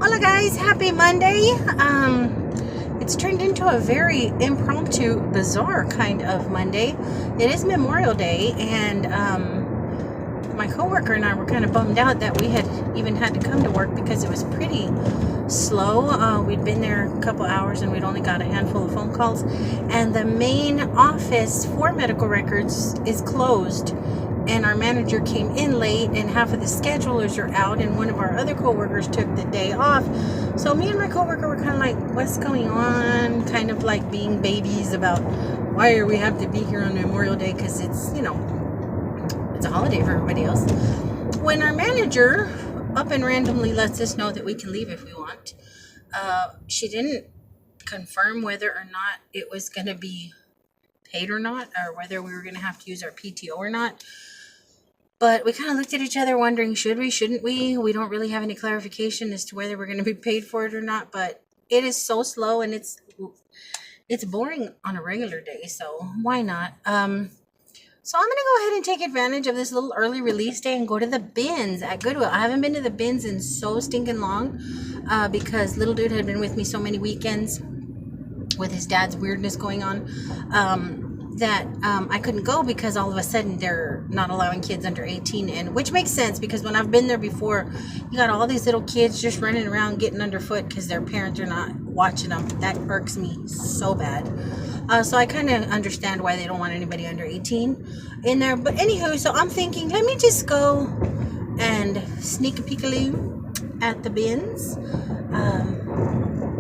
Hola guys, happy Monday. It's turned into a very impromptu, bizarre kind of Monday. It is Memorial Day, and my coworker and I were kind of bummed out that we had even had to come to work because it was pretty slow. We'd been there a couple hours and we'd only got a handful of phone calls, and the main office for medical records is closed. And our manager came in late, and half of the schedulers are out, and one of our other coworkers took the day off. So me and my coworker were kind of like, what's going on? Kind of like being babies about why do we have to be here on Memorial Day, because it's, it's a holiday for everybody else. When our manager up and randomly lets us know that we can leave if we want, she didn't confirm whether or not it was going to be paid or not, or whether we were going to have to use our PTO or not. But we kind of looked at each other wondering, should we, shouldn't we? We don't really have any clarification as to whether we're going to be paid for it or not. But it is so slow, and it's boring on a regular day. So why not? So I'm going to go ahead and take advantage of this little early release day and go to the bins at Goodwill. I haven't been to the bins in so stinking long because little dude had been with me so many weekends with his dad's weirdness going on. That I couldn't go because all of a sudden they're not allowing kids under 18, and which makes sense because when I've been there before, you got all these little kids just running around getting underfoot because their parents are not watching them. That irks me so bad. So I kind of understand why they don't want anybody under 18 in there. But anywho, so I'm thinking, let me just go and sneak a peekaloo at the bins.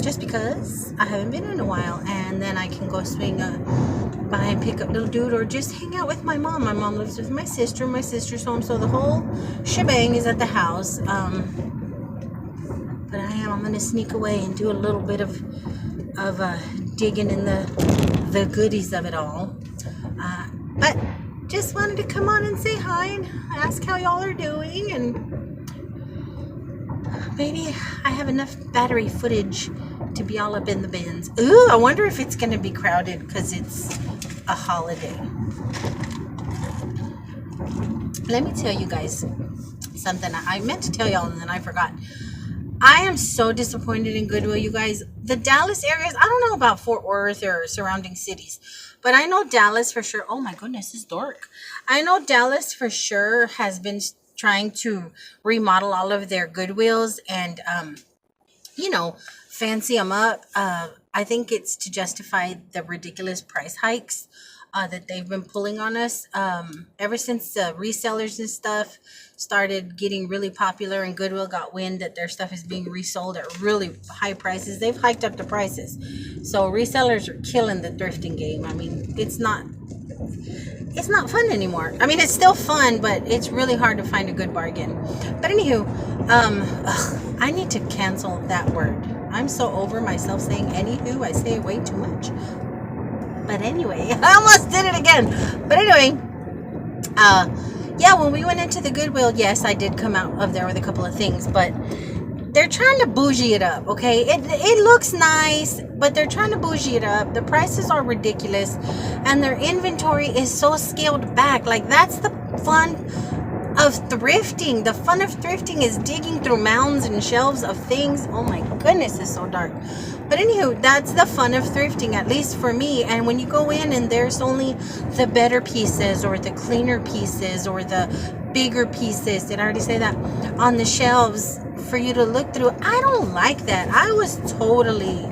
Just because I haven't been in a while, and then I can go swing by and pick up little dude, or just hang out with my mom. My mom lives with my sister's home, so the whole shebang is at the house. But I'm gonna sneak away and do a little bit of digging in the goodies of it all. But just wanted to come on and say hi and ask how y'all are doing, and maybe I have enough battery footage to be all up in the bins. Ooh, I wonder if it's going to be crowded because it's a holiday. Let me tell you guys something. I meant to tell y'all and then I forgot. I am so disappointed in Goodwill, you guys. The Dallas areas, I don't know about Fort Worth or surrounding cities, but I know Dallas for sure. Oh my goodness, it's dark. I know Dallas for sure has been trying to remodel all of their Goodwills and, fancy them up. I think it's to justify the ridiculous price hikes that they've been pulling on us ever since the resellers and stuff started getting really popular, and Goodwill got wind that their stuff is being resold at really high prices. They've hiked up the prices. So resellers are killing the thrifting game. I mean, it's not fun anymore. I mean, it's still fun, but it's really hard to find a good bargain. But anywho, I need to cancel that word. I'm so over myself saying anywho. I say it way too much. But anyway, I almost did it again. But anyway, when we went into the Goodwill, yes, I did come out of there with a couple of things, but they're trying to bougie it up, okay? It looks nice, but they're trying to bougie it up. The prices are ridiculous, and their inventory is so scaled back. Like, that's the fun of thrifting. The fun of thrifting is digging through mounds and shelves of things. Oh my goodness, it's so dark. But anywho, that's the fun of thrifting, at least for me. And when you go in and there's only the better pieces or the cleaner pieces or the bigger pieces, did I already say that, on the shelves for you to look through, I don't like that. I was totally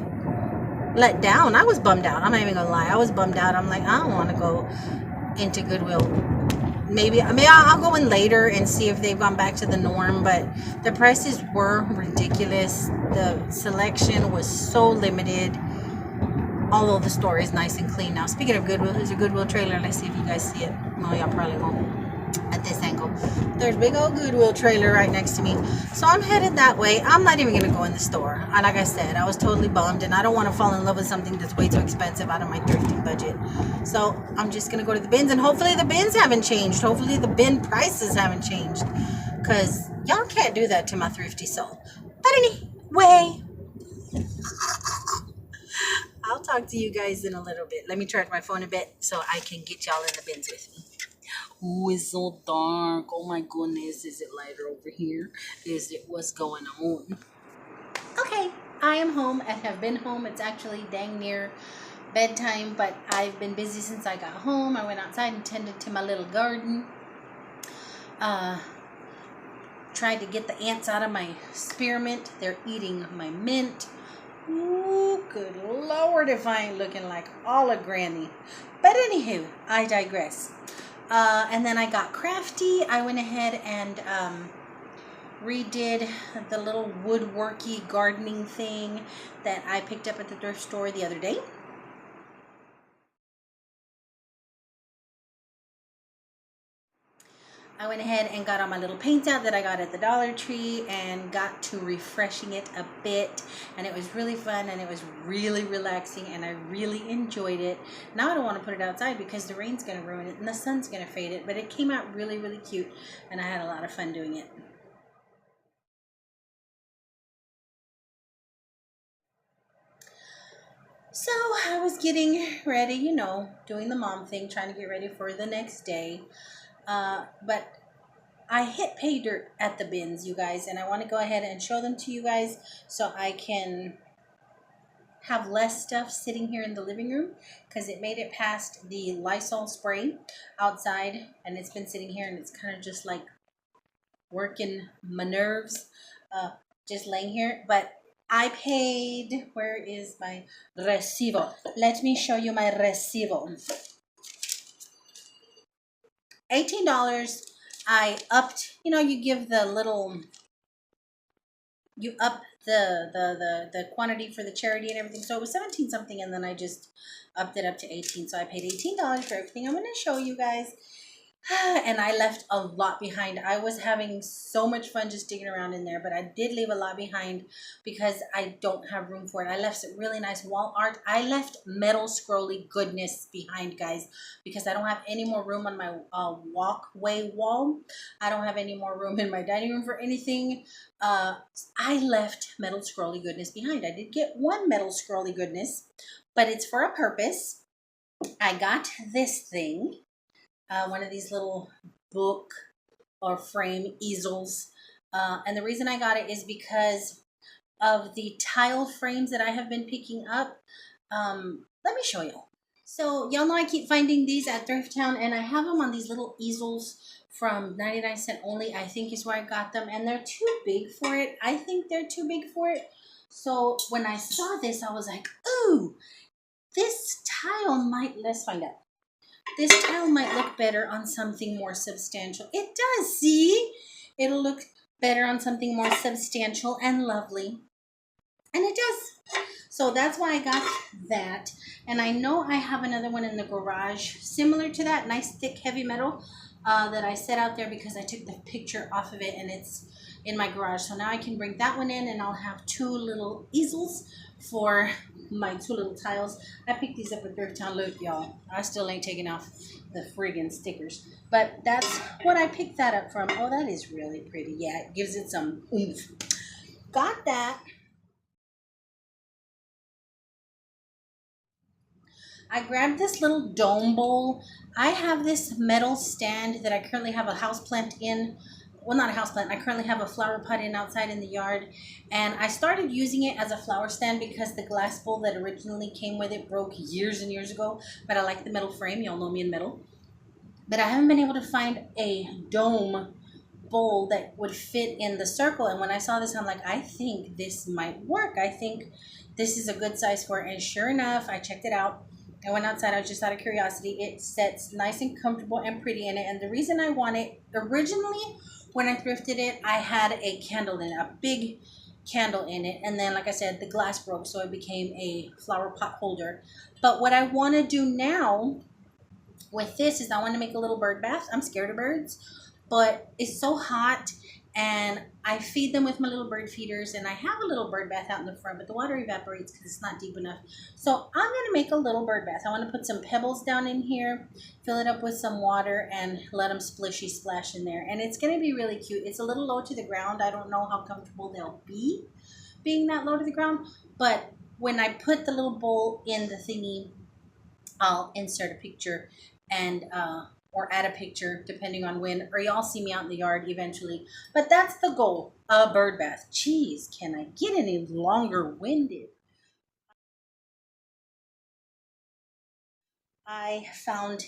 let down. I was bummed out. I'm not even gonna lie. I was bummed out. I'm like, I don't want to go into Goodwill. Maybe I'll go in later and see if they've gone back to the norm, but the prices were ridiculous. The selection was so limited, although the store is nice and clean now. Speaking of Goodwill, there's a Goodwill trailer. Let's see if you guys see it. No, y'all probably won't at this angle. There's a big old Goodwill trailer right next to me. So I'm headed that way. I'm not even going to go in the store. Like I said, I was totally bummed, and I don't want to fall in love with something that's way too expensive out of my thrifting budget. So I'm just going to go to the bins, and hopefully the bins haven't changed. Hopefully the bin prices haven't changed, because y'all can't do that to my thrifty soul. But anyway, I'll talk to you guys in a little bit. Let me charge my phone a bit so I can get y'all in the bins with me. Ooh, it's so dark. Oh my goodness. Is it lighter over here? Is it what's going on? I am home and have been home. It's actually dang near bedtime, but I've been busy since I got home. I went outside and tended to my little garden. Tried to get the ants out of my spearmint. They're eating my mint. Ooh, good Lord, if I ain't looking like all a granny. But anywho, I digress. And then I got crafty. I went ahead and redid the little woodworky gardening thing that I picked up at the thrift store the other day. I went ahead and got all my little paints out that I got at the Dollar Tree and got to refreshing it a bit, and it was really fun and it was really relaxing and I really enjoyed it. Now I don't want to put it outside because the rain's going to ruin it and the sun's going to fade it, but it came out really, really cute and I had a lot of fun doing it. So I was getting ready, you know, doing the mom thing, trying to get ready for the next day. But I hit pay dirt at the bins, you guys, and I want to go ahead and show them to you guys so I can have less stuff sitting here in the living room because it made it past the Lysol spray outside and it's been sitting here and it's kind of just like working my nerves, just laying here. But I paid, where is my recibo? Let me show you my recibo. $18. I upped, you know, you give the little, you up the quantity for the charity and everything. So it was 17 something and then I just upped it up to 18. So I paid $18 for everything I'm going to show you guys. And I left a lot behind. I was having so much fun just digging around in there, but I did leave a lot behind because I don't have room for it. I left some really nice wall art. I left metal scrolly goodness behind, guys, because I don't have any more room on my walkway wall. I don't have any more room in my dining room for anything. I left metal scrolly goodness behind. I did get one metal scrolly goodness, but it's for a purpose. I got this thing. One of these little book or frame easels. And the reason I got it is because of the tile frames that I have been picking up. Let me show you. So y'all know I keep finding these at Thrift Town and I have them on these little easels from 99¢ only, I think is where I got them. And they're too big for it. I think they're too big for it. So when I saw this, I was like, ooh, this tile might, let's find out. This tile might look better on something more substantial. It does, see? It'll look better on something more substantial and lovely. And it does. So that's why I got that. And I know I have another one in the garage, similar to that, nice, thick, heavy metal that I set out there because I took the picture off of it and it's in my garage. So now I can bring that one in and I'll have two little easels for my two little tiles. I picked these up at Thrift Town. Look, y'all, I still ain't taking off the friggin' stickers. But that's what I picked that up from. Oh, that is really pretty. Yeah, it gives it some oomph. Got that. I grabbed this little dome bowl. I have this metal stand that I currently have a houseplant in. Well, not a houseplant. I currently have a flower pot in outside in the yard. And I started using it as a flower stand because the glass bowl that originally came with it broke years and years ago. But I like the metal frame. Y'all know me in metal. But I haven't been able to find a dome bowl that would fit in the circle. And when I saw this, I'm like, I think this might work. I think this is a good size for it. And sure enough, I checked it out. I went outside. I was just out of curiosity. It sits nice and comfortable and pretty in it. And the reason I want it, originally when I thrifted it, I had a candle in it, a big candle in it. And then, like I said, the glass broke, so it became a flower pot holder. But what I want to do now with this is I want to make a little bird bath. I'm scared of birds, but it's so hot and I feed them with my little bird feeders and I have a little bird bath out in the front, but the water evaporates because it's not deep enough. So I'm going to make a little bird bath. I want to put some pebbles down in here, fill it up with some water and let them splishy splash in there. And it's going to be really cute. It's a little low to the ground. I don't know how comfortable they'll be being that low to the ground, but when I put the little bowl in the thingy, I'll insert a picture and or add a picture depending on when, or y'all see me out in the yard eventually. But that's the goal, a bird bath. Jeez, can I get any longer winded? I found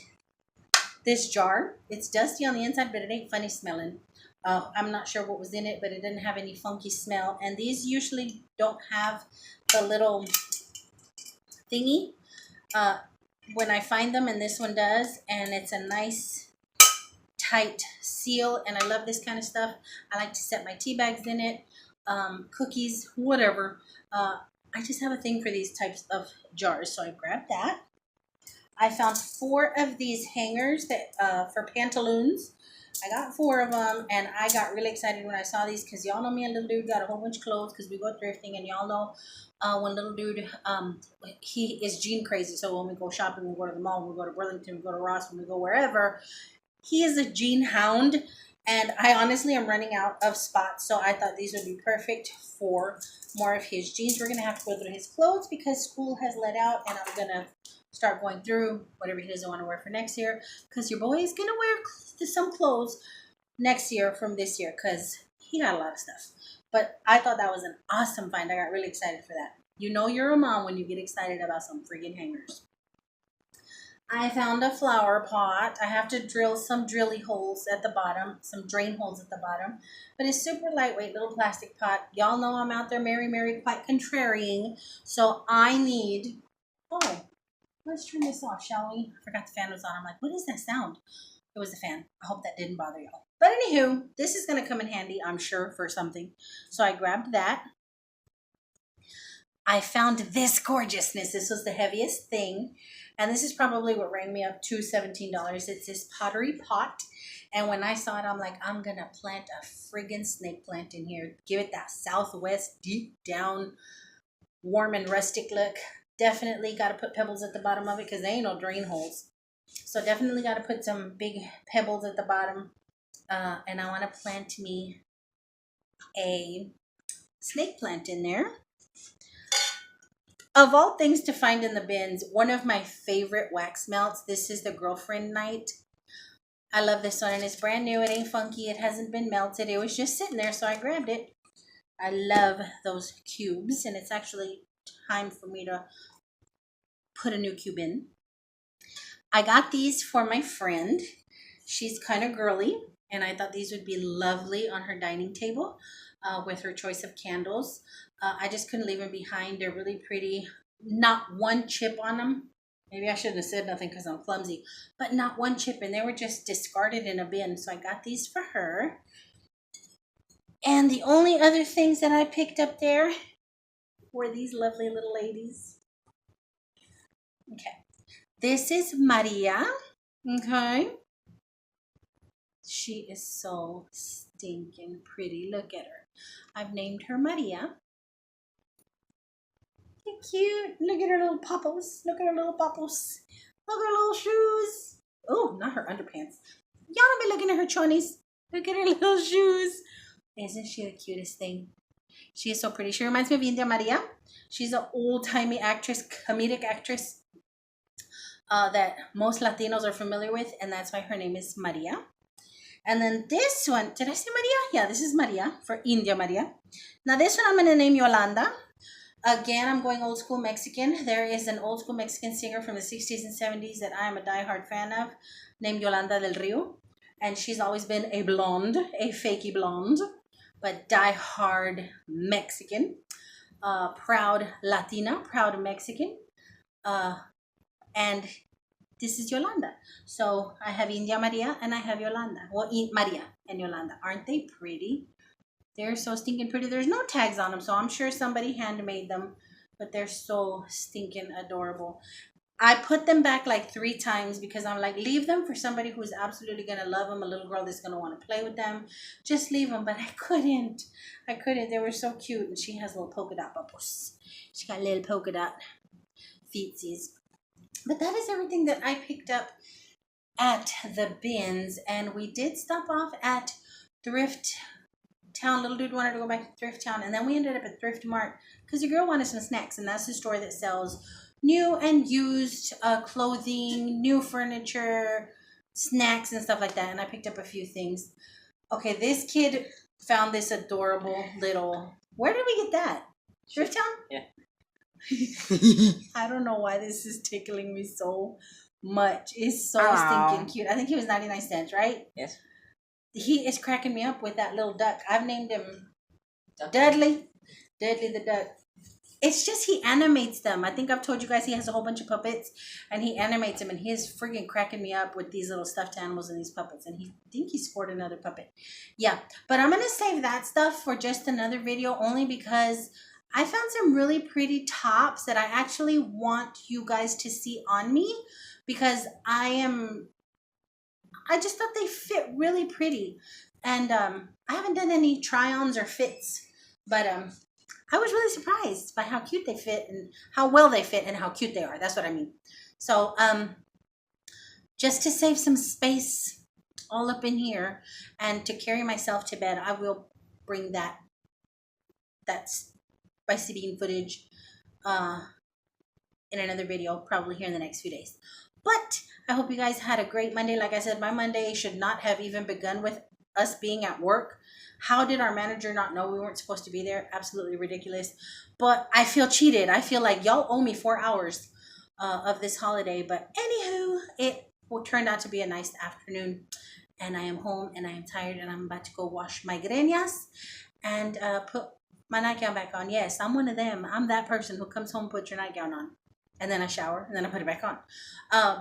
this jar. It's dusty on the inside, but it ain't funny smelling. I'm not sure what was in it, but it didn't have any funky smell. And these usually don't have the little thingy uh, when I find them, and this one does. And it's a nice tight seal, and I love this kind of stuff. I like to set my tea bags in it, cookies, whatever. I just have a thing for these types of jars, so I grabbed that. I found 4 of these hangers that for pantaloons. I got 4 of them, and I got really excited when I saw these because y'all know me and little dude got a whole bunch of clothes because we go thrifting, and y'all know when little dude, he is jean crazy. So when we go shopping, we go to the mall, we go to Burlington, we go to Ross, when we go wherever, he is a jean hound, and I honestly am running out of spots, so I thought these would be perfect for more of his jeans. We're going to have to go through his clothes because school has let out, and I'm going to start going through whatever he doesn't want to wear for next year, because your boy is going to wear some clothes next year from this year because he got a lot of stuff. But I thought that was an awesome find. I got really excited for that. You know you're a mom when you get excited about some friggin' hangers. I found a flower pot. I have to drill some drilly holes at the bottom, some drain holes at the bottom. But it's super lightweight, little plastic pot. Y'all know I'm out there Mary, quite contrarying. So I need, oh, let's turn this off, shall we? I forgot the fan was on. I'm like, what is that sound? It was the fan. I hope that didn't bother y'all. But anywho, this is going to come in handy, I'm sure, for something. So I grabbed that. I found this gorgeousness. This was the heaviest thing. And this is probably what rang me up to $17. It's this pottery pot. And when I saw it, I'm like, I'm going to plant a friggin' snake plant in here. Give it that Southwest, deep down, warm and rustic look. Definitely got to put pebbles at the bottom of it because there ain't no drain holes. So definitely got to put some big pebbles at the bottom. And I want to plant me a snake plant in there. Of all things to find in the bins, one of my favorite wax melts. This is the Girlfriend Night. I love this one, and it's brand new. It ain't funky. It hasn't been melted. It was just sitting there, so I grabbed it. I love those cubes, and it's actually time for me to put a new cube in. I got these for my friend. She's kind of girly, and I thought these would be lovely on her dining table with her choice of candles. I just couldn't leave them behind. They're really pretty. Not one chip on them. Maybe I shouldn't have said nothing because I'm clumsy. But not one chip, and they were just discarded in a bin. So I got these for her. And the only other things that I picked up there were these lovely little ladies. Okay. This is Maria. Okay. She is so stinking pretty. Look at her. I've named her Maria. Cute. Look at her little popples. Look at her little popples. Look at her little shoes. Oh, not her underpants. Y'all don't be looking at her chonies. Look at her little shoes. Isn't she the cutest thing? She is so pretty. She reminds me of India Maria. She's an old-timey actress, comedic actress that most Latinos are familiar with, and that's why her name is Maria. And then this one, did I say Maria? Yeah, this is Maria for India Maria. Now this one I'm going to name Yolanda. Again, I'm going old school Mexican. There is an old school Mexican singer from the 60s and 70s that I am a diehard fan of named Yolanda del Rio. And she's always been a blonde, a fakey blonde, but diehard Mexican. Proud Latina, proud Mexican. And this is Yolanda. So I have India Maria and I have Yolanda. Well, Maria and Yolanda. Aren't they pretty? They're so stinking pretty. There's no tags on them, so I'm sure somebody handmade them, but they're so stinking adorable. I put them back like 3 times because I'm like, leave them for somebody who's absolutely going to love them, a little girl that's going to want to play with them. Just leave them, but I couldn't. They were so cute, and she has little polka dot bubbles. She got little polka dot feetsies. But that is everything that I picked up at the bins, and we did stop off at Thrift Town. Little dude wanted to go back to Thrift Town, and then we ended up at Thrift Mart because your girl wanted some snacks, and that's the store that sells new and used clothing, new furniture, snacks and stuff like that, and I picked up a few things. Okay, this kid found this adorable little. Where did we get that? Thrift Town? Yeah. I don't know why this is tickling me so much. It's so stinking cute. I think he was 99 cents, right? Yes. He is cracking me up with that little duck. I've named him Dudley. Dudley the duck. It's just he animates them. I think I've told you guys he has a whole bunch of puppets and he animates them, and he is freaking cracking me up with these little stuffed animals and these puppets. And I think he scored another puppet. Yeah, but I'm going to save that stuff for just another video, only because I found some really pretty tops that I actually want you guys to see on me, because I just thought they fit really pretty. And I haven't done any try-ons or fits, but I was really surprised by how cute they fit and how well they fit and how cute they are. That's what I mean. So just to save some space all up in here and to carry myself to bed, I will bring that spicy bean footage in another video, probably here in the next few days. But I hope you guys had a great Monday. Like I said, my Monday should not have even begun with us being at work. How did our manager not know we weren't supposed to be there? Absolutely ridiculous. But I feel cheated. I feel like y'all owe me 4 hours of this holiday. But anywho, it turned out to be a nice afternoon. And I am home and I am tired and I'm about to go wash my greñas and put my nightgown back on. Yes, I'm one of them. I'm that person who comes home, puts your nightgown on, and then I shower and then I put it back on.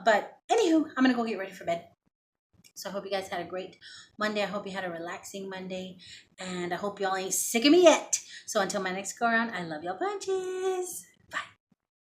But anywho, I'm going to go get ready for bed. So I hope you guys had a great Monday. I hope you had a relaxing Monday. And I hope y'all ain't sick of me yet. So until my next go around, I love y'all bunches.